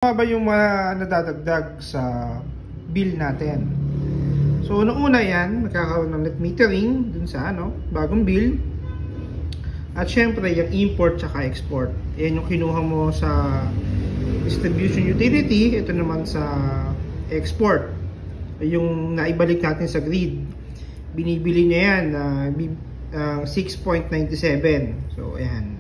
Ano ba yung mga nadadagdag sa bill natin? So, una yan, magkakaroon ng net metering dun sa bagong bill. At syempre, yung import tsaka export. Yan yung kinuha mo sa distribution utility. Ito naman sa export. Yung naibalik natin sa grid. Binibili niya yan na 6.97. So, ayan.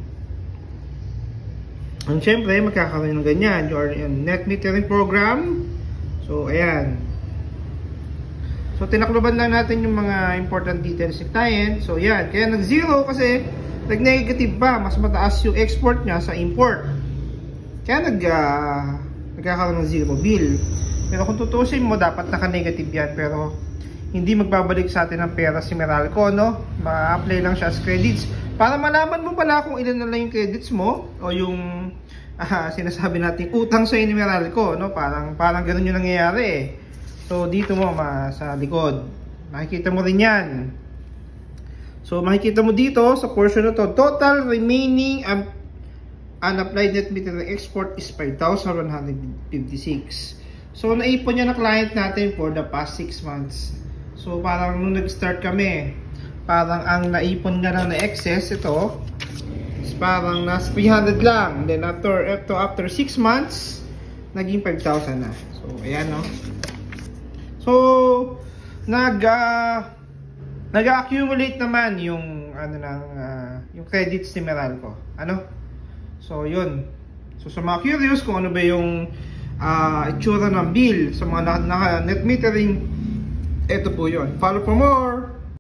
And syempre, magkakaroon ng ganyan, your net metering program. So, ayan. So, tinakloban lang natin yung mga important details ng client. So, ayan. Kaya nag-zero kasi nag-negative pa. Mas mataas yung export niya sa import. Kaya nagkakaroon ng zero bill. Pero kung tutusin mo, dapat naka-negative yan. Pero, hindi magbabalik sa atin ng pera si Meralco, no? Ma-apply lang siya as credits. Para malaman mo pala kung ilan na lang yung credits mo o yung sinasabi natin utang sa ni Meralco, no? Parang ganoon yung nangyayari eh. So dito mo sa likod, makikita mo rin yan. So makikita mo dito sa portion na to, total remaining unapplied net metering export is 5,156. So naipon niya na client natin for the past 6 months. So parang nung nag-start kami, parang ang naipon nga lang na excess ito is parang nasa 300 lang. Then after 6 months, naging 5,000 na. So ayan, no. So nag-accumulate naman yung yung credits ni Meralco. So yun. So sa mga curious kung ano ba yung itsura ng bill sa mga naka net metering, ito po yun. Follow for more.